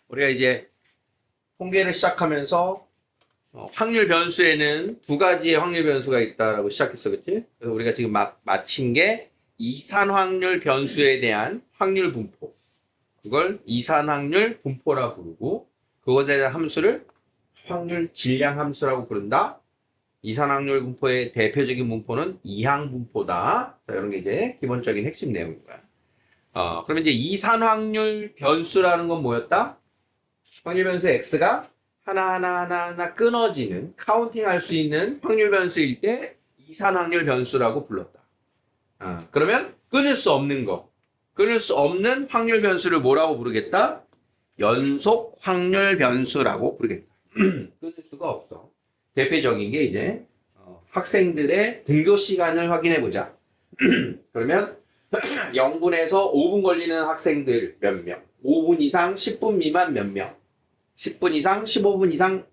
우리가 이제 통계를 시작하면서 확률 변수에는 두 가지의 확률 변수가 있다라고 시작했어, 그치? 그래서 우리가 지금 마친 게 이산 확률 변수에 대한 확률 분포. 그걸 이산 확률 분포라고 부르고, 그것에 대한 함수를 확률 질량 함수라고 부른다. 이산 확률 분포의 대표적인 분포는 이항 분포다. 자, 이런 게 이제 기본적인 핵심 내용인 거야. 그러면 이제 이산 확률 변수라는 건 뭐였다? 확률 변수 x가 하나 끊어지는 카운팅 할 수 있는 확률 변수일 때 이산 확률 변수라고 불렀다. 그러면 끊을 수 없는 거, 끊을 수 없는 확률 변수를 뭐라고 부르겠다? 연속 확률 변수라고 부르겠다. 끊을 수가 없어. 대표적인 게 이제 학생들의 등교 시간을 확인해 보자. 그러면 0분에서 5분 걸리는 학생들 몇 명, 5분 이상 10분 미만 몇 명, 10분 이상 15분 이상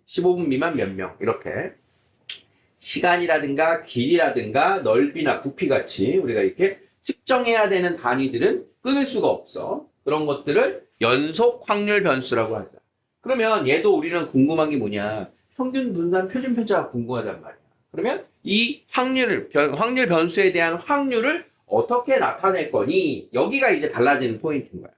15분 미만 몇 명, 이렇게 시간이라든가 길이라든가 넓이나 부피 같이 우리가 이렇게 측정해야 되는 단위들은 끊을 수가 없어. 그런 것들을 연속 확률 변수라고 하자. 그러면 얘도 우리는 궁금한 게 뭐냐? 평균 분산 표준 편차가 궁금하단 말이야. 그러면 이 확률 변수에 대한 확률을 어떻게 나타낼 거니? 여기가 이제 달라지는 포인트인 거야.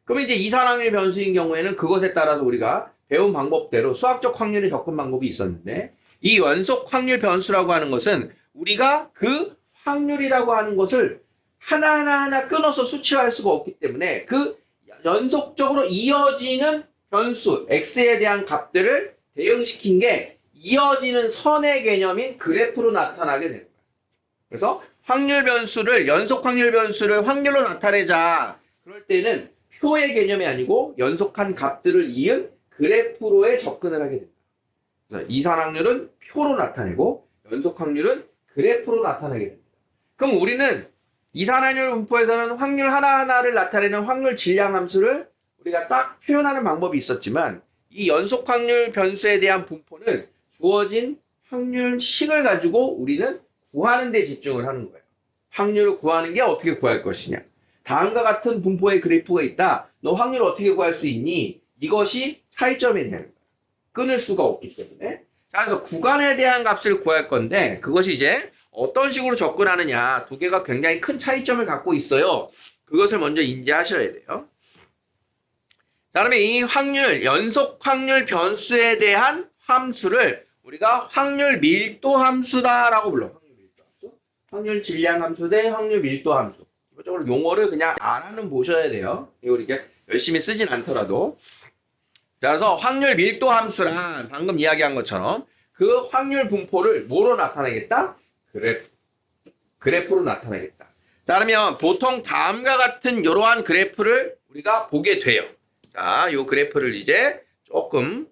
그러면 이제 이산 확률 변수인 경우에는 그것에 따라서 우리가 배운 방법대로 수학적 확률의 접근 방법이 있었는데, 이 연속 확률 변수라고 하는 것은 우리가 그 확률이라고 하는 것을 하나하나 끊어서 수치화할 수가 없기 때문에 그 연속적으로 이어지는 변수 x에 대한 값들을 대응시킨 게 이어지는 선의 개념인 그래프로 나타나게 되는 거예요. 그래서 확률 변수를, 연속 확률 변수를 확률로 나타내자. 그럴 때는 표의 개념이 아니고 연속한 값들을 이은 그래프로의 접근을 하게 됩니다. 이산 확률은 표로 나타내고 연속 확률은 그래프로 나타나게 됩니다. 그럼 우리는 이산 확률 분포에서는 확률 하나하나를 나타내는 확률 질량 함수를 우리가 딱 표현하는 방법이 있었지만, 이 연속 확률 변수에 대한 분포는 주어진 확률식을 가지고 우리는 구하는 데 집중을 하는 거예요. 확률을 구하는 게 어떻게 구할 것이냐. 다음과 같은 분포의 그래프가 있다. 너 확률을 어떻게 구할 수 있니? 이것이 차이점이 되는 거예요. 끊을 수가 없기 때문에. 자, 그래서 구간에 대한 값을 구할 건데, 그것이 이제 어떤 식으로 접근하느냐. 두 개가 굉장히 큰 차이점을 갖고 있어요. 그것을 먼저 인지하셔야 돼요. 자, 그러면 이 확률, 연속 확률 변수에 대한 함수를 우리가 확률 밀도 함수다라고 불러. 확률 밀도 함수. 확률 질량 함수 대 확률 밀도 함수. 기본적으로 용어를 그냥 알아는 보셔야 돼요. 이거 이렇게 열심히 쓰진 않더라도. 자, 그래서 확률 밀도 함수란 방금 이야기한 것처럼 그 확률 분포를 뭐로 나타내겠다? 그래프로 나타내겠다. 자, 그러면 보통 다음과 같은 이러한 그래프를 우리가 보게 돼요. 자, 이 그래프를 이제 조금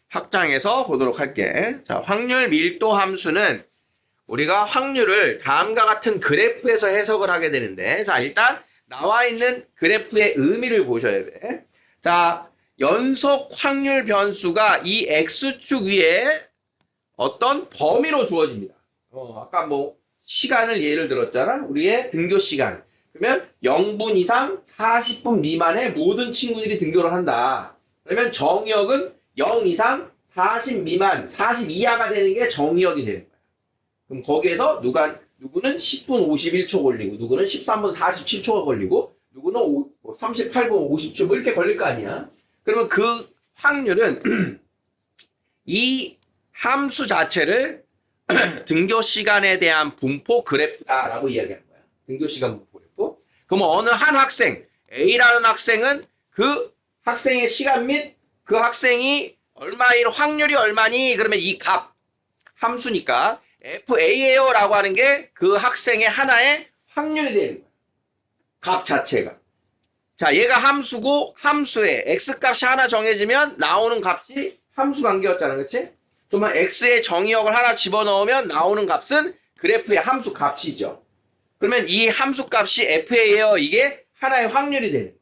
확장해서 보도록 할게. 자, 확률 밀도 함수는 우리가 확률을 다음과 같은 그래프에서 해석을 하게 되는데, 자, 일단 나와 있는 그래프의 의미를 보셔야 돼. 자, 연속 확률 변수가 이 x축 위에 어떤 범위로 주어집니다. 아까 뭐 시간을 예를 들었잖아. 우리의 등교 시간. 그러면 0분 이상 40분 미만의 모든 친구들이 등교를 한다. 그러면 정의역은 0 이상 40 미만, 40 이하가 되는 게 정의역이 되는 거야. 그럼 거기에서 누구는 10분 51초 걸리고, 누구는 13분 47초가 걸리고, 누구는 38분 50초 뭐 이렇게 걸릴 거 아니야. 그러면 그 확률은 이 함수 자체를 등교 시간에 대한 분포 그래프다라고 이야기하는 거야. 등교 시간 분포 그래프. 그럼 어느 한 학생, A라는 학생은 그 학생의 시간 및 그 학생이 얼마인 확률이 얼마니? 그러면 이 값, 함수니까 FA예요 라고 하는 게 그 학생의 하나의 확률이 되는 거야. 값 자체가. 자, 얘가 함수고 함수에 x값이 하나 정해지면 나오는 값이 함수 관계였잖아. 그치? 그러면 x의 정의역을 하나 집어넣으면 나오는 값은 그래프의 함수 값이죠. 그러면 이 함수 값이 FA예요. 이게 하나의 확률이 되는 거야.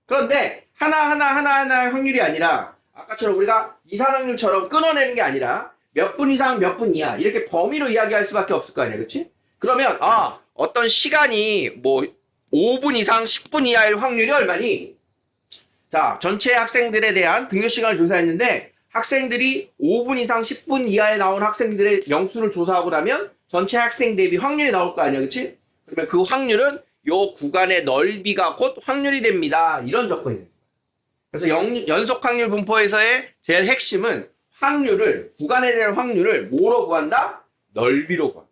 그런데 하나의 확률이 아니라 아까처럼 우리가 이산 확률처럼 끊어내는 게 아니라 몇 분 이상 몇 분 이하 이렇게 범위로 이야기할 수밖에 없을 거 아니야. 그치? 그러면 어떤 시간이 뭐 5분 이상 10분 이하일 확률이 얼마니? 자, 전체 학생들에 대한 등교 시간을 조사했는데 학생들이 5분 이상 10분 이하에 나온 학생들의 명수를 조사하고 나면 전체 학생 대비 확률이 나올 거 아니야, 그치? 그러면 그 확률은 요 구간의 넓이가 곧 확률이 됩니다. 이런 조건이에요. 그래서 연속 확률 분포에서의 제일 핵심은 확률을, 구간에 대한 확률을 뭐로 구한다? 넓이로 구한다.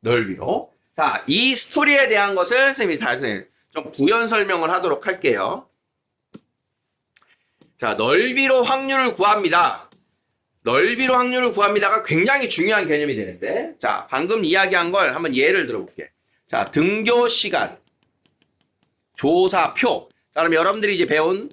넓이로. 자, 이 스토리에 대한 것을 선생님이 다시 좀 부연 설명을 하도록 할게요. 자, 넓이로 확률을 구합니다. 넓이로 확률을 구합니다가 굉장히 중요한 개념이 되는데, 자, 방금 이야기한 걸 한번 예를 들어볼게요. 자, 등교 시간, 조사표. 자, 그럼 여러분들이 이제 배운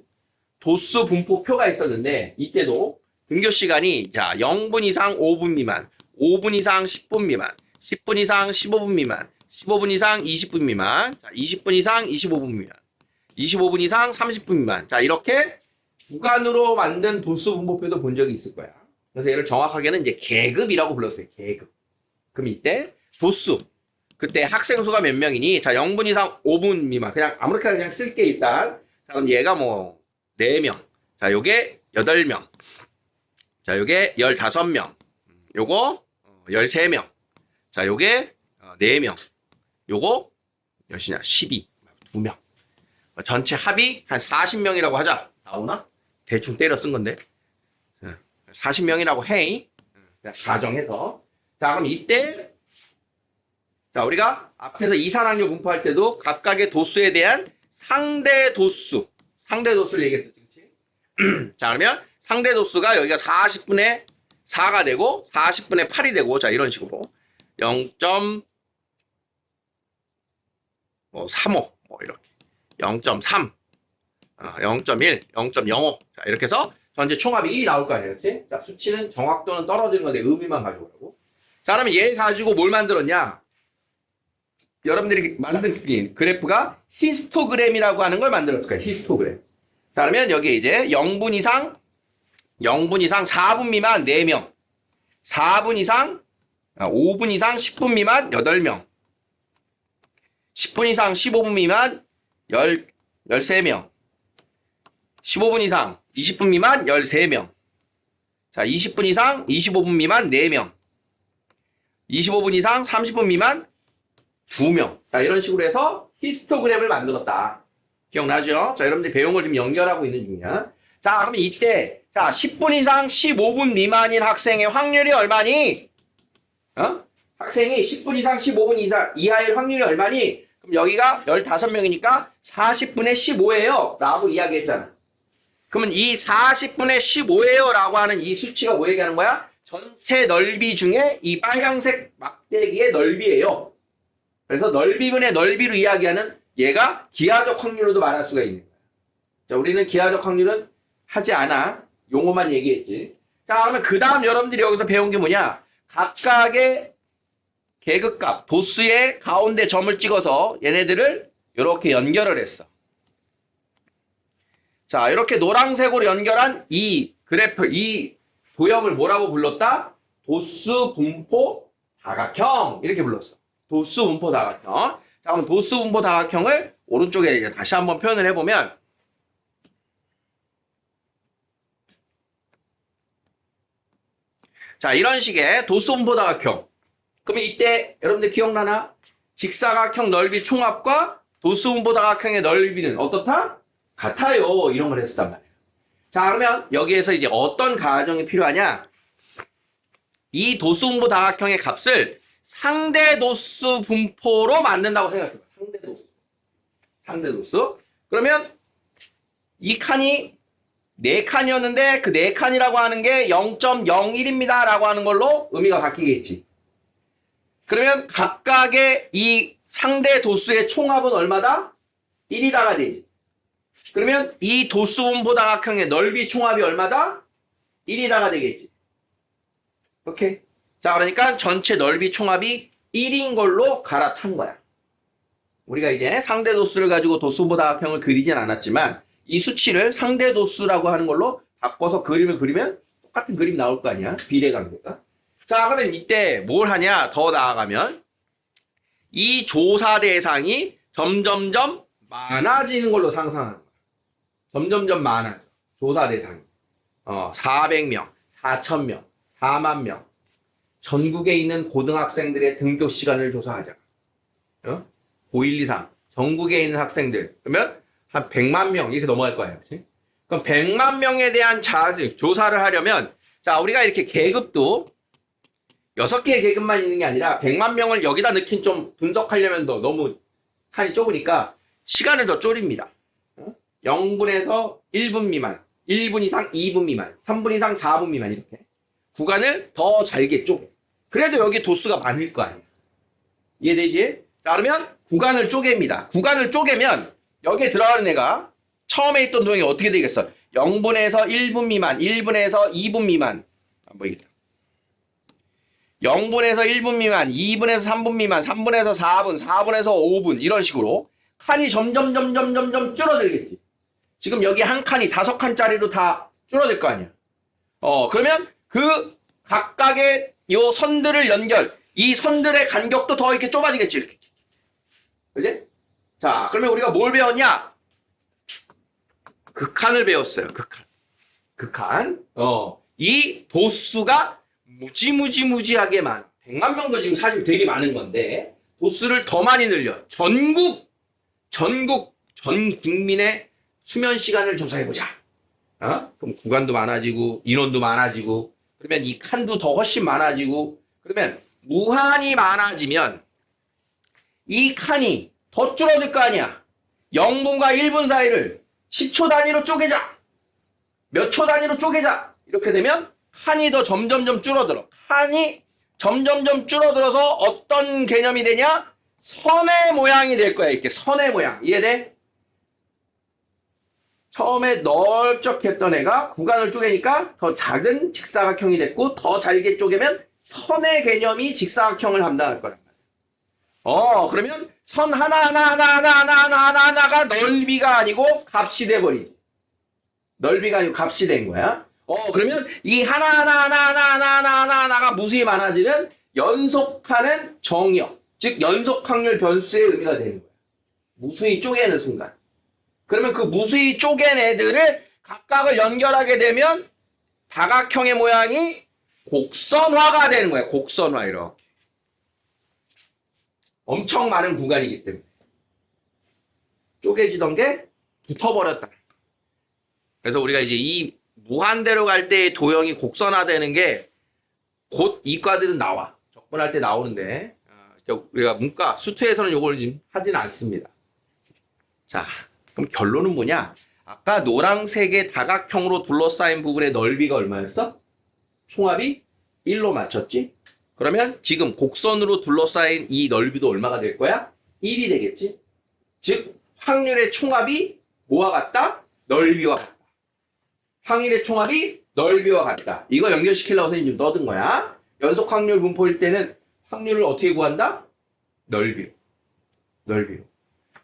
도수 분포표가 있었는데, 이때도 등교 시간이, 자, 0분 이상 5분 미만, 5분 이상 10분 미만, 10분 이상 15분 미만, 15분 이상 20분 미만, 자, 20분 이상 25분 미만, 25분 이상 30분 미만. 자, 이렇게 구간으로 만든 도수 분포표도 본 적이 있을 거야. 그래서 얘를 정확하게는 이제 계급이라고 불렀어요. 계급. 그럼 이때 도수. 그때 학생 수가 몇 명이니? 자, 0분 이상 5분 미만. 그냥 아무렇게나 그냥 쓸게 일단. 자, 그럼 얘가 뭐 4명. 자, 요게 8명. 자, 요게 15명. 요거 13명. 자, 요게 4명. 요거 몇이냐? 12. 2명. 전체 합이 한 40명이라고 하자. 나오나? 대충 때려 쓴 건데. 40명이라고 해. 가정해서. 자, 그럼 이때 자, 우리가 앞에서 이산학률 분포할 때도 각각의 도수에 대한 상대 도수를 얘기했었지. 그치? 자, 그러면 상대 도수가 여기가 40분의 4가 되고 40분의 8이 되고 자, 이런 식으로 0.35 뭐 이렇게 0.3 0.1 0.05 자, 이렇게 해서 전체 총합이 1이 나올 거 아니에요. 그치? 자, 수치는 정확도는 떨어지는 건데 의미만 가져오라고. 자, 그러면 얘 가지고 뭘 만들었냐? 여러분들이 만든 그래프가 히스토그램이라고 하는 걸 만들었을 거예요. 히스토그램. 자, 그러면 여기 이제 0분 이상 4분 미만 4명. 4분 이상 5분 이상 10분 미만 8명. 10분 이상 15분 미만 13명. 15분 이상 20분 미만 13명. 자, 20분 이상 25분 미만 4명. 25분 이상 30분 미만 2명. 자, 이런 식으로 해서 히스토그램을 만들었다. 기억나죠? 자, 여러분들 배운 걸 지금 연결하고 있는 중이야. 자, 그러면 이때, 자, 10분 이상 15분 미만인 학생의 확률이 얼마니? 학생이 10분 이상 15분 이하의 확률이 얼마니? 그럼 여기가 15명이니까 40분의 15예요. 라고 이야기했잖아. 그러면 이 40분의 15예요. 라고 하는 이 수치가 뭐 얘기하는 거야? 전체 넓이 중에 이 빨간색 막대기의 넓이에요. 그래서 넓이분의 넓이로 이야기하는 얘가 기하적 확률로도 말할 수가 있는 거야. 자, 우리는 기하적 확률은 하지 않아. 용어만 얘기했지. 자, 그러면 그 다음 여러분들이 여기서 배운 게 뭐냐? 각각의 계급값, 도수의 가운데 점을 찍어서 얘네들을 이렇게 연결을 했어. 자, 이렇게 노란색으로 연결한 이 그래프, 이 도형을 뭐라고 불렀다? 도수 분포 다각형. 이렇게 불렀어. 도수 분포 다각형. 자, 그럼 도수 분포 다각형을 오른쪽에 이제 다시 한번 표현을 해보면, 자, 이런 식의 도수 분포 다각형. 그러면 이때 여러분들 기억나나? 직사각형 넓이 총합과 도수 분포 다각형의 넓이는 어떻다? 같아요. 이런 걸 했었단 말이에요. 자, 그러면 여기에서 이제 어떤 가정이 필요하냐? 이 도수 분포 다각형의 값을 상대 도수 분포로 만든다고 생각해봐. 상대 도수. 그러면 이 칸이 4칸이었는데 그 4칸이라고 하는 게 0.01입니다. 라고 하는 걸로 의미가 바뀌겠지. 그러면 각각의 이 상대 도수의 총합은 얼마다? 1이다가 되지. 그러면 이 도수 분포 다각형의 넓이 총합이 얼마다? 1이다가 되겠지. 오케이. 자, 그러니까 전체 넓이 총합이 1인 걸로 갈아탄 거야. 우리가 이제 상대 도수를 가지고 도수 분포 다각형을 그리진 않았지만 이 수치를 상대 도수라고 하는 걸로 바꿔서 그림을 그리면 똑같은 그림이 나올 거 아니야. 비례관계가. 자, 그러면 이때 뭘 하냐? 더 나아가면 이 조사 대상이 점점점 많아지는 걸로 상상하는 거야. 점점점 많아져. 조사 대상이. 400명, 4,000명, 4만 명. 전국에 있는 고등학생들의 등교 시간을 조사하자. 고1, 2, 3. 전국에 있는 학생들. 그러면 한 100만 명 이렇게 넘어갈 거예요. 그치? 그럼 100만 명에 대한 조사를 하려면 자, 우리가 이렇게 계급도 6개의 계급만 있는 게 아니라 100만 명을 여기다 넣긴 좀 분석하려면 너무 칸이 좁으니까 시간을 더 줄입니다. 0분에서 1분 미만, 1분 이상 2분 미만, 3분 이상 4분 미만 이렇게 구간을 더 잘게 쪼개. 그래도 여기 도수가 많을 거 아니야. 이해되지? 자, 그러면 구간을 쪼갭니다. 구간을 쪼개면 여기에 들어가는 애가 처음에 있던 도형이 어떻게 되겠어? 0분에서 1분 미만, 1분에서 2분 미만. 안 보이겠다. 0분에서 1분 미만, 2분에서 3분 미만, 3분에서 4분, 4분에서 5분 이런 식으로 칸이 점점 줄어들겠지. 지금 여기 한 칸이 5칸짜리로 다 줄어들 거 아니야. 그러면 그 각각의 요 선들을 이 선들의 간격도 더 이렇게 좁아지겠지. 이렇게. 그지? 자, 그러면 우리가 뭘 배웠냐? 극한을 배웠어요. 극한. 이 도수가 무지하게 많아. 100만 명도 지금 사실 되게 많은 건데 도수를 더 많이 늘려. 전 국민의 수면 시간을 조사해보자. 그럼 구간도 많아지고 인원도 많아지고 그러면 이 칸도 더 훨씬 많아지고 그러면 무한히 많아지면 이 칸이 더 줄어들 거 아니야. 0분과 1분 사이를 10초 단위로 쪼개자. 몇 초 단위로 쪼개자. 이렇게 되면 칸이 더 점점점 줄어들어. 칸이 점점점 줄어들어서 어떤 개념이 되냐? 선의 모양이 될 거야. 이렇게 선의 모양. 이해돼? 처음에 넓적했던 애가 구간을 쪼개니까 더 작은 직사각형이 됐고 더 잘게 쪼개면 선의 개념이 직사각형을 담당할 거란 말이야. 그러면 선 하나가 넓이가 아니고 값이 돼버리지. 넓이가 아니고 값이 된 거야. 그러면 이 하나가 무수히 많아지는 연속하는 정역, 즉 연속확률 변수의 의미가 되는 거야. 무수히 쪼개는 순간. 그러면 그 무수히 쪼갠 애들을 각각을 연결하게 되면 다각형의 모양이 곡선화가 되는 거야. 곡선화 이렇게. 엄청 많은 구간이기 때문에. 쪼개지던 게 붙어버렸다. 그래서 우리가 이제 이 무한대로 갈 때의 도형이 곡선화되는 게 곧 이과들은 나와. 적분할 때 나오는데 우리가 문과 수투에서는 이걸 지금 하진 않습니다. 자, 그럼 결론은 뭐냐? 아까 노란색의 다각형으로 둘러싸인 부분의 넓이가 얼마였어? 총합이 1로 맞췄지? 그러면 지금 곡선으로 둘러싸인 이 넓이도 얼마가 될 거야? 1이 되겠지? 즉 확률의 총합이 뭐와 같다? 넓이와 같다. 확률의 총합이 넓이와 같다. 이거 연결시키려고 선생님 좀 떠든 거야. 연속 확률 분포일 때는 확률을 어떻게 구한다? 넓이로.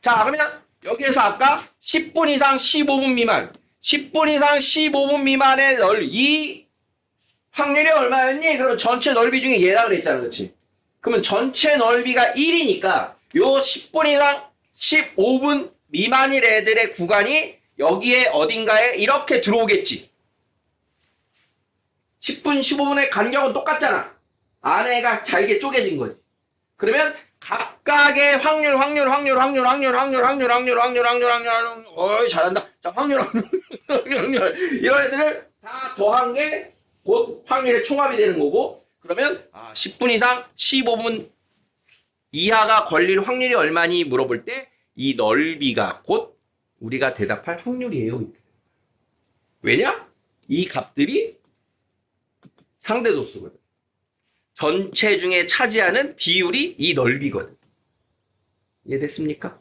자, 그러면 여기에서 아까 10분 이상 15분 미만, 10분 이상 15분 미만의 이 확률이 얼마였니? 그러면 전체 넓이 중에 얘라 그랬잖아. 그렇지? 그러면 전체 넓이가 1이니까 요 10분 이상 15분 미만인 애들의 구간이 여기에 어딘가에 이렇게 들어오겠지. 10분, 15분의 간격은 똑같잖아. 안에가 잘게 쪼개진 거지. 그러면 각각의 확률, 잘한다. 자, 확률, 이런 애들을 다 더한 게 곧 확률의 총합이 되는 거고, 그러면 10분 이상 15분 이하가 걸릴 확률이 얼마니 물어볼 때 이 넓이가 곧 우리가 대답할 확률이에요. 왜냐? 이 값들이 상대도수거든. 전체 중에 차지하는 비율이 이 넓이거든. 이해됐습니까?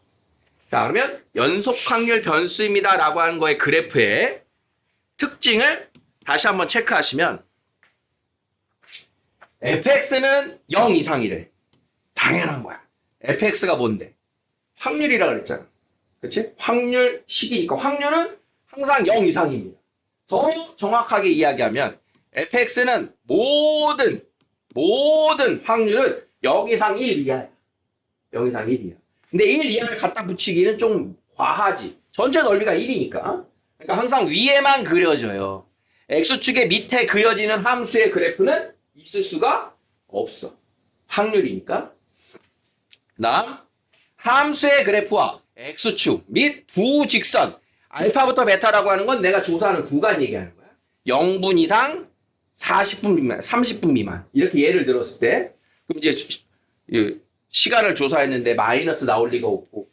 자, 그러면 연속 확률 변수입니다 라고 하는 거의 그래프의 특징을 다시 한번 체크하시면 fx는 0 이상이래. 당연한 거야. fx가 뭔데? 확률이라 그랬잖아. 그렇지? 확률식이니까 확률은 항상 0 이상입니다. 더 정확하게 이야기하면 fx는 모든 확률은 0 이상 1 이하야. 0 이상 1 이하. 근데 1 이하를 갖다 붙이기는 좀 과하지. 전체 넓이가 1이니까. 그러니까 항상 위에만 그려져요. x축의 밑에 그려지는 함수의 그래프는 있을 수가 없어. 확률이니까. 그다음 함수의 그래프와 x축 및 두 직선 알파부터 베타라고 하는 건 내가 조사하는 구간 얘기하는 거야. 0분 이상 40분 미만, 30분 미만 이렇게 예를 들었을 때 그럼 이제 시간을 조사했는데 마이너스 나올 리가 없고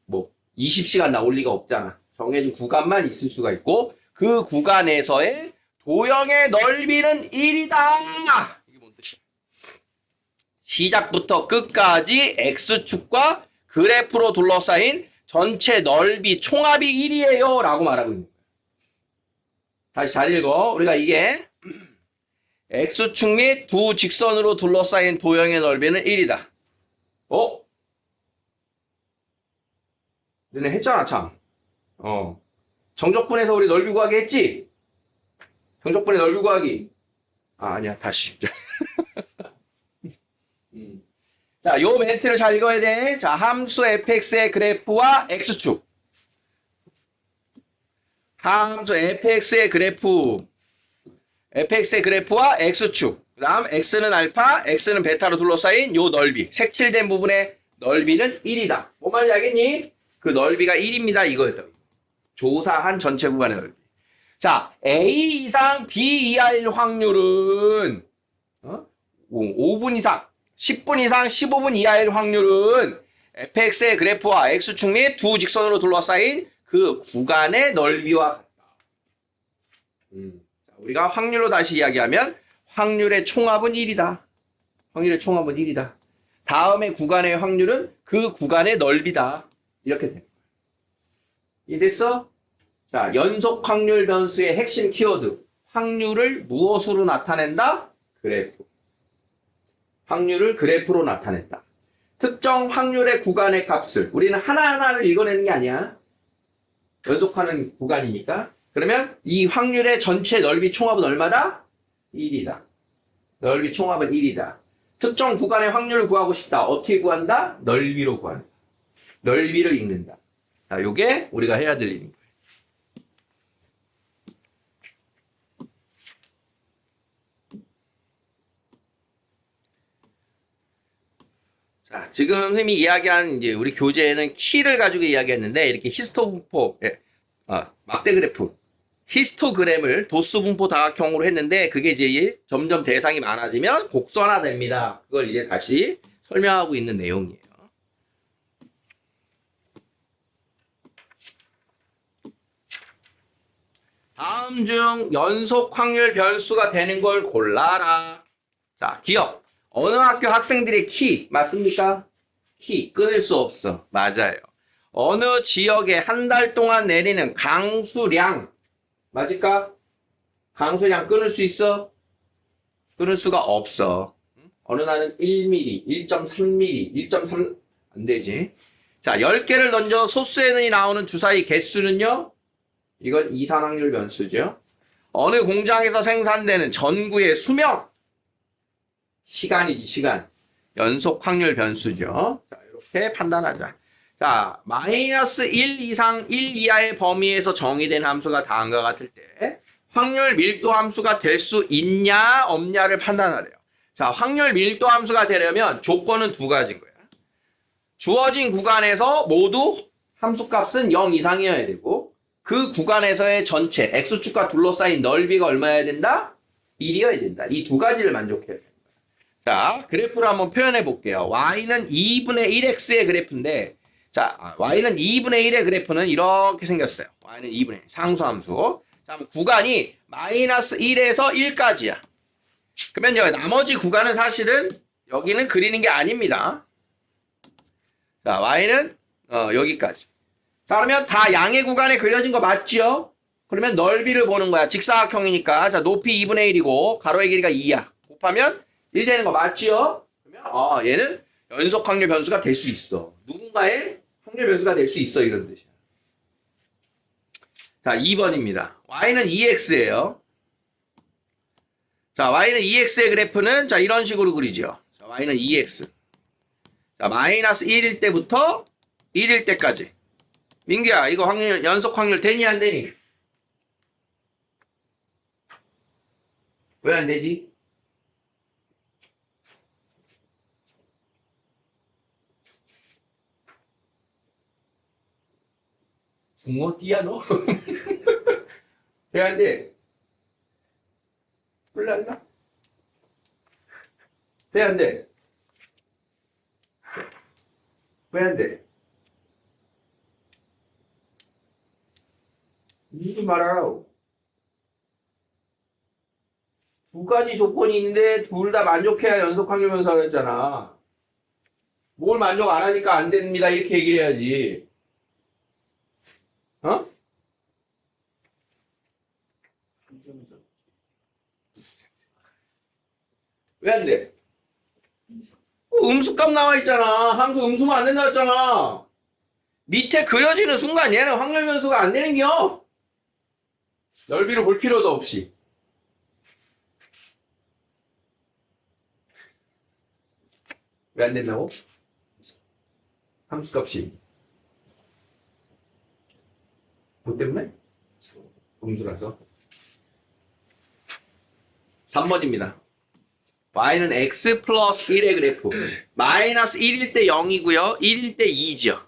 뭐 20시간 나올 리가 없잖아. 정해진 구간만 있을 수가 있고 그 구간에서의 도형의 넓이는 1이다. 이게 뭔 뜻이야? 시작부터 끝까지 x축과 그래프로 둘러싸인 전체 넓이 총합이 1이에요 라고 말하고 있는 거예요. 다시 잘 읽어. 우리가 이게 x축 및 두 직선으로 둘러싸인 도형의 넓이는 1이다. 너네 했잖아 참. 정적분에서 우리 넓이 구하기 했지? 정적분의 넓이 구하기. 아니야 다시. 자, 요 멘트를 잘 읽어야 돼. 자, 함수 fx의 그래프와 x축. 함수 fx의 그래프와 x축. 그 다음 x는 알파, x는 베타로 둘러싸인 요 넓이. 색칠된 부분의 넓이는 1이다. 뭔 말인지 알겠니? 그 넓이가 1입니다. 이거였다. 조사한 전체 구간의 넓이. 자, A 이상 B 이하일 확률은 5분 이상, 10분 이상, 15분 이하일 확률은 fx의 그래프와 x축 및 두 직선으로 둘러싸인 그 구간의 넓이와 같다. 우리가 확률로 다시 이야기하면 확률의 총합은 1이다. 확률의 총합은 1이다. 다음의 구간의 확률은 그 구간의 넓이다. 이렇게 됩니다. 이해됐어? 자, 연속 확률 변수의 핵심 키워드. 확률을 무엇으로 나타낸다? 그래프. 확률을 그래프로 나타냈다. 특정 확률의 구간의 값을 우리는 하나하나를 읽어내는 게 아니야. 연속하는 구간이니까. 그러면 이 확률의 전체 넓이 총합은 얼마다? 1이다. 넓이 총합은 1이다. 특정 구간의 확률을 구하고 싶다. 어떻게 구한다? 넓이로 구한다. 넓이를 읽는다. 자, 요게 우리가 해야 될 일인 거예요. 자, 지금 선생님이 이야기한 이제 우리 교재에는 키를 가지고 이야기했는데 이렇게 히스토 분포, 막대 그래프, 히스토그램을 도수 분포 다각형으로 했는데 그게 이제 점점 대상이 많아지면 곡선화됩니다. 그걸 이제 다시 설명하고 있는 내용이에요. 다음 중 연속 확률 변수가 되는 걸 골라라. 자, 기억. 어느 학교 학생들의 키 맞습니까? 키 끊을 수 없어. 맞아요. 어느 지역에 한 달 동안 내리는 강수량 맞을까? 강수량 끊을 수 있어? 끊을 수가 없어. 어느 날은 1mm, 1.3mm, 1.3 안 되지. 자, 10개를 던져 소수의 는이 나오는 주사위 개수는요? 이건 이산확률 변수죠. 어느 공장에서 생산되는 전구의 수명 시간이지, 시간. 연속 확률 변수죠. 자, 이렇게 판단하자. 자, 마이너스 1 이상 1 이하의 범위에서 정의된 함수가 다음과 같을 때 확률 밀도 함수가 될 수 있냐, 없냐를 판단하래요. 자, 확률 밀도 함수가 되려면 조건은 두 가지인 거야. 주어진 구간에서 모두 함수값은 0 이상이어야 되고 그 구간에서의 전체 x축과 둘러싸인 넓이가 얼마여야 된다? 1이어야 된다. 이 두 가지를 만족해야 된다. 자, 그래프를 한번 표현해 볼게요. y는 2분의 1x의 그래프인데 자, y는 2분의 1의 그래프는 이렇게 생겼어요. y는 2분의 1, 상수함수. 자, 구간이 마이너스 1에서 1까지야. 그러면 여기 나머지 구간은 사실은 여기는 그리는 게 아닙니다. 자, y는 여기까지. 자, 그러면 다 양의 구간에 그려진 거 맞죠? 그러면 넓이를 보는 거야. 직사각형이니까. 자, 높이 2분의 1이고 가로의 길이가 2야. 곱하면 1 되는 거 맞죠? 그러면 얘는 연속 확률 변수가 될 수 있어. 누군가의 확률 변수가 될 수 있어. 이런 뜻이야. 자, 2번입니다. y는 2x예요. 자, y는 2x의 그래프는 자, 이런 식으로 그리죠. 자, y는 2x. 자, 마이너스 1일 때부터 1일 때까지. 민규야, 이거 확률, 연속 확률 되니 안 되니? 왜 안 되지? 붕어 띠야 너? 왜 안 돼? 홀랐나? 왜 안 돼? 왜 안 돼? 이리 말하라고. 두 가지 조건이 있는데 둘 다 만족해야 연속 확률 변수라고 했잖아. 뭘 만족 안 하니까 안 됩니다. 이렇게 얘기를 해야지. 어? 왜 안 돼? 음수값 나와 있잖아. 함수 음수면 안 된다 했잖아. 밑에 그려지는 순간 얘는 확률 변수가 안 되는 겨. 넓이를 볼 필요도 없이. 왜 안 된다고? 함수값이. 뭐 때문에? 음수라서. 3번입니다. y는 x 플러스 1의 그래프. 마이너스 1일 때 0이고요. 1일 때 2죠.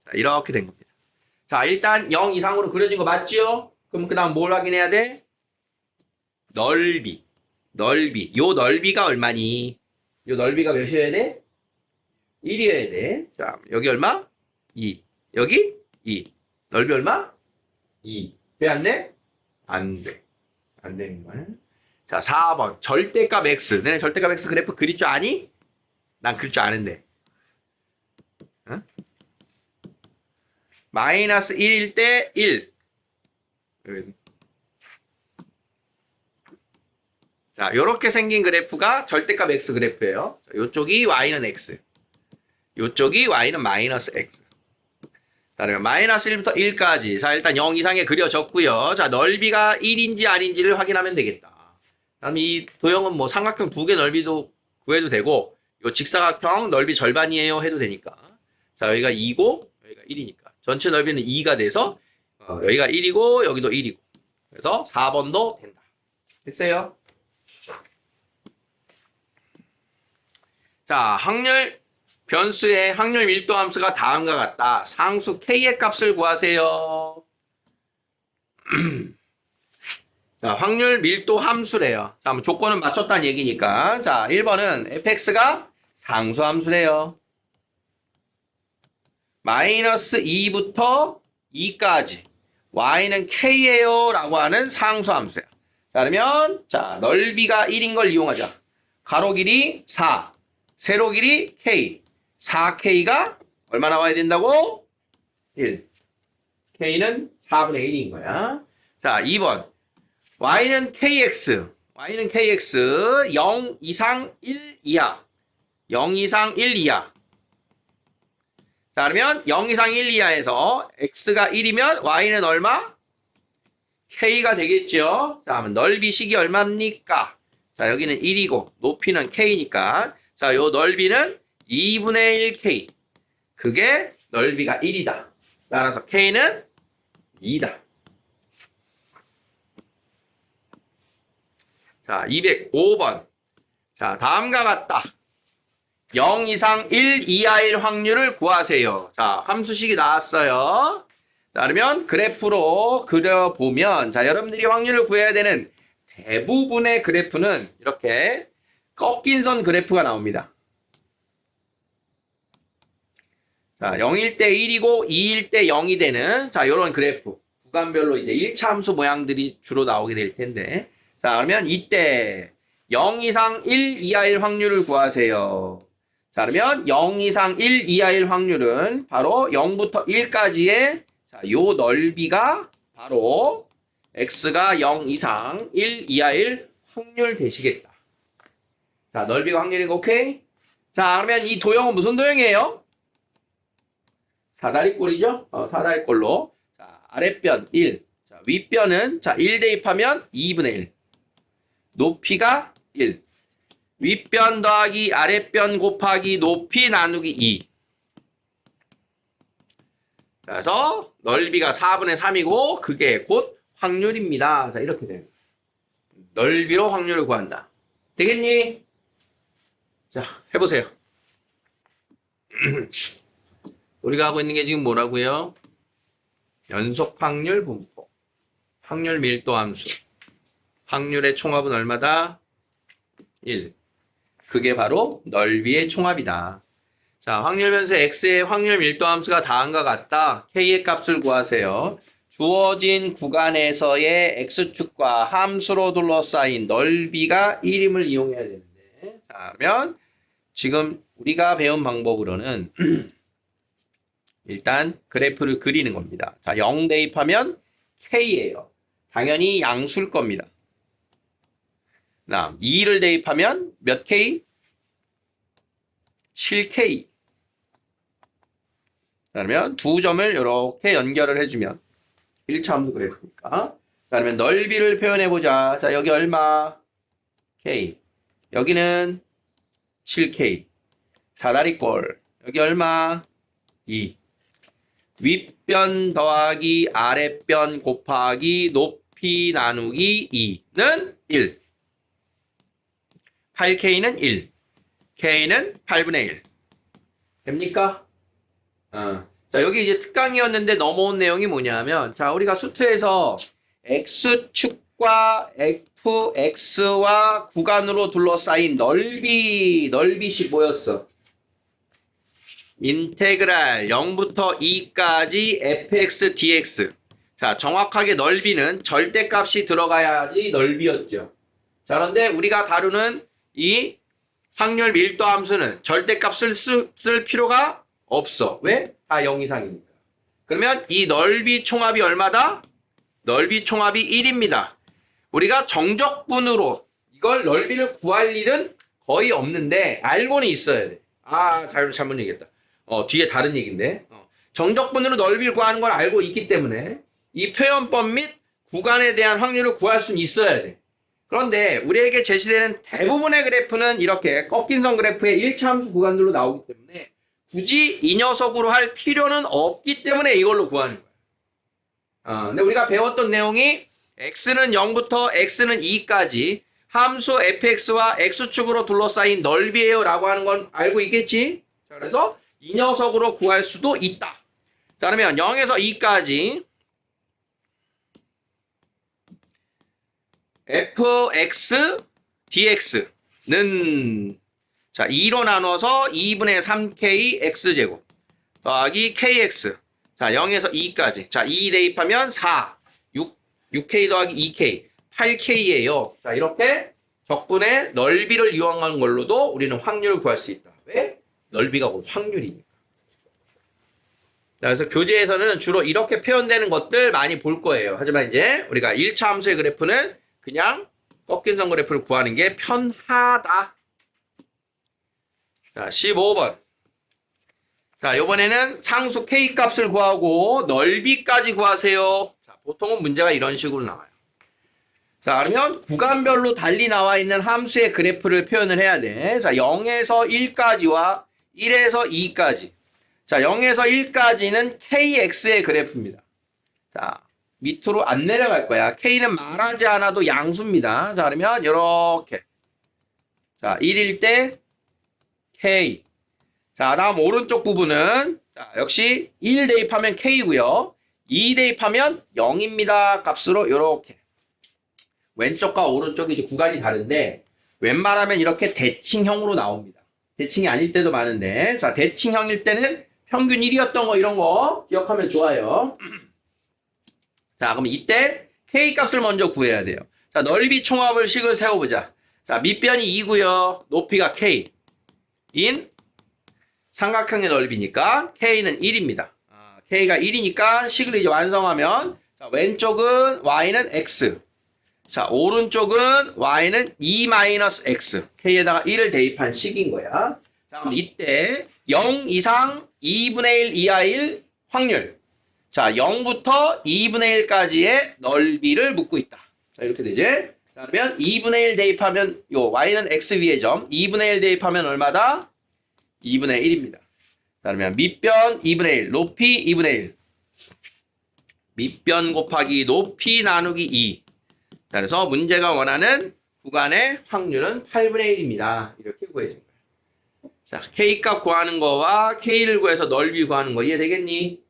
자, 이렇게 된 겁니다. 자, 일단 0 이상으로 그려진 거 맞죠? 그럼 그 다음 뭘 확인해야 돼? 넓이. 넓이. 요 넓이가 얼마니? 요 넓이가 몇이어야 돼? 1이어야 돼. 자, 여기 얼마? 2. 여기? 2. 넓이 얼마? 2. 왜 안 돼? 안 돼. 안 되는 거야. 자, 4번. 절대값 x. 너네 절대값 x 그래프 그릴 줄 아니? 난 그릴 줄 아는데. 어? 마이너스 1일 때 1. 자, 요렇게 생긴 그래프가 절대값 x 그래프예요. 요쪽이 y는 x. 요쪽이 y는 마이너스 x. 자, 그러면 마이너스 1부터 1까지. 자, 일단 0 이상에 그려졌고요. 자, 넓이가 1인지 아닌지를 확인하면 되겠다. 그럼 이 도형은 뭐 삼각형 두 개 넓이도 구해도 되고, 요 직사각형 넓이 절반이에요 해도 되니까. 자, 여기가 2고, 여기가 1이니까. 전체 넓이는 2가 돼서, 여기가 1이고, 여기도 1이고. 그래서 4번도 된다. 됐어요? 자, 확률, 변수의 확률 밀도 함수가 다음과 같다. 상수 K의 값을 구하세요. 자, 확률 밀도 함수래요. 자, 뭐 조건은 맞췄다는 얘기니까. 자, 1번은 fx가 상수 함수래요. 마이너스 2부터 2까지. y는 k예요. 라고 하는 상수 함수야. 자, 그러면, 자, 넓이가 1인 걸 이용하자. 가로 길이 4, 세로 길이 k. 4k가 얼마 나와야 된다고? 1. k는 4분의 1인 거야. 자, 2번. y는 kx. y는 kx 0 이상 1 이하. 0 이상 1 이하. 자, 그러면 0 이상 1 이하에서 x가 1이면 y는 얼마? k가 되겠죠. 자, 그러면 넓이식이 얼마입니까? 자, 여기는 1이고 높이는 k니까. 자, 요 넓이는 2분의 1 k. 그게 넓이가 1이다. 따라서 k는 2다. 자, 205번. 자, 다음과 같다. 0 이상 1 이하일 확률을 구하세요. 자, 함수식이 나왔어요. 자, 그러면 그래프로 그려보면, 자, 여러분들이 확률을 구해야 되는 대부분의 그래프는 이렇게 꺾인 선 그래프가 나옵니다. 자, 0일 때 1이고 2일 때 0이 되는, 자, 요런 그래프. 구간별로 이제 1차 함수 모양들이 주로 나오게 될 텐데. 자, 그러면 이때 0 이상 1 이하일 확률을 구하세요. 자, 그러면 0 이상 1 이하일 확률은 바로 0부터 1까지의 자, 요 넓이가 바로 x가 0 이상 1 이하일 확률 되시겠다. 자, 넓이가 확률이고 오케이? 자, 그러면 이 도형은 무슨 도형이에요? 사다리꼴이죠? 사다리꼴로. 자, 아랫변 1. 자, 윗변은 자, 1 대입하면 2분의 1. 높이가 1. 윗변 더하기 아랫변 곱하기 높이 나누기 2. 그래서 넓이가 4분의 3이고 그게 곧 확률입니다. 자, 이렇게 됩니다. 넓이로 확률을 구한다. 되겠니? 자, 해보세요. 우리가 하고 있는 게 지금 뭐라고요? 연속 확률 분포, 확률 밀도 함수. 확률의 총합은 얼마다? 1. 그게 바로 넓이의 총합이다. 자, 확률 변수 x의 확률 밀도 함수가 다음과 같다. k의 값을 구하세요. 주어진 구간에서의 x축과 함수로 둘러싸인 넓이가 1임을 이용해야 되는데, 자, 그러면 지금 우리가 배운 방법으로는 일단 그래프를 그리는 겁니다. 자, 0 대입하면 k예요. 당연히 양수일 겁니다. 다음 2를 대입하면 몇 k? 7k. 그러면 두 점을 이렇게 연결을 해주면 1차 함수 그래프니까. 그러면 넓이를 표현해보자. 자, 여기 얼마? k. 여기는 7k. 사다리꼴. 여기 얼마? 2. 윗변 더하기 아랫변 곱하기 높이 나누기 2는 1. 8k는 1. k는 8분의 1. 됩니까? 자, 여기 이제 특강이었는데 넘어온 내용이 뭐냐면, 자, 우리가 수트에서 x축과 fx와 구간으로 둘러싸인 넓이식 뭐였어? 인테그랄 0부터 2까지 fx dx. 자, 정확하게 넓이는 절대값이 들어가야지 넓이였죠. 자, 그런데 우리가 다루는 이 확률 밀도 함수는 절대값을 쓸 필요가 없어. 왜? 다 0 이상이니까. 그러면 이 넓이 총합이 얼마다? 넓이 총합이 1입니다. 우리가 정적분으로 이걸 넓이를 구할 일은 거의 없는데 알고는 있어야 돼. 아, 잘못 얘기했다. 뒤에 다른 얘기인데. 정적분으로 넓이를 구하는 걸 알고 있기 때문에 이 표현법 및 구간에 대한 확률을 구할 수는 있어야 돼. 그런데 우리에게 제시되는 대부분의 그래프는 이렇게 꺾인 선 그래프의 1차 함수 구간들로 나오기 때문에 굳이 이 녀석으로 할 필요는 없기 때문에 이걸로 구하는 거야. 근데 우리가 배웠던 내용이 x는 0부터 x는 2까지 함수 fx와 x축으로 둘러싸인 넓이에요 라고 하는 건 알고 있겠지? 자, 그래서 이 녀석으로 구할 수도 있다. 자, 그러면 0에서 2까지 fx dx는 자 2로 나눠서 2분의 3k x제곱 더하기 kx. 자, 0에서 2까지. 자, 2 대입하면 4, 6k 더하기 2k, 8k예요. 자, 이렇게 적분의 넓이를 이용한 걸로도 우리는 확률을 구할 수 있다. 왜? 넓이가 곧 확률이니까. 자, 그래서 교재에서는 주로 이렇게 표현되는 것들 많이 볼 거예요. 하지만 이제 우리가 1차 함수의 그래프는 그냥 꺾인 선 그래프를 구하는 게 편하다. 자, 15번. 자, 이번에는 상수 k 값을 구하고 넓이까지 구하세요. 자, 보통은 문제가 이런 식으로 나와요. 자, 그러면 구간별로 달리 나와 있는 함수의 그래프를 표현을 해야 돼. 자, 0에서 1까지와 1에서 2까지. 자, 0에서 1까지는 kx의 그래프입니다. 자, 밑으로 안 내려갈 거야. k는 말하지 않아도 양수입니다. 자, 그러면 이렇게. 자, 1일 때 k. 자, 다음 오른쪽 부분은 자, 역시 1 대입하면 k고요. 2 대입하면 0입니다. 값으로 이렇게. 왼쪽과 오른쪽이 이제 구간이 다른데 웬만하면 이렇게 대칭형으로 나옵니다. 대칭이 아닐 때도 많은데 자, 대칭형일 때는 평균 1이었던 거 이런 거 기억하면 좋아요. 자, 그럼 이때 k 값을 먼저 구해야 돼요. 자, 넓이 총합을 식을 세워보자. 자, 밑변이 2고요. 높이가 k. 인 삼각형의 넓이니까 k는 1입니다. k가 1이니까 식을 이제 완성하면 자, 왼쪽은 y는 x. 자, 오른쪽은 y는 2-x. k에다가 1을 대입한 식인 거야. 자, 그럼 이때 0 이상 2분의 1 이하 1 확률. 자, 0부터 2분의 1까지의 넓이를 묻고 있다. 자, 이렇게 되지? 자, 그러면 2분의 1 대입하면 요 y는 x 위의 점 2분의 1 대입하면 얼마다? 2분의 1입니다. 자, 그러면 밑변 2분의 1, 높이 2분의 1. 밑변 곱하기 높이 나누기 2. 그래서 문제가 원하는 구간의 확률은 8분의 1입니다. 이렇게 구해준 거예요. 자, K값 구하는 거와 K를 구해서 넓이 구하는 거 이해되겠니?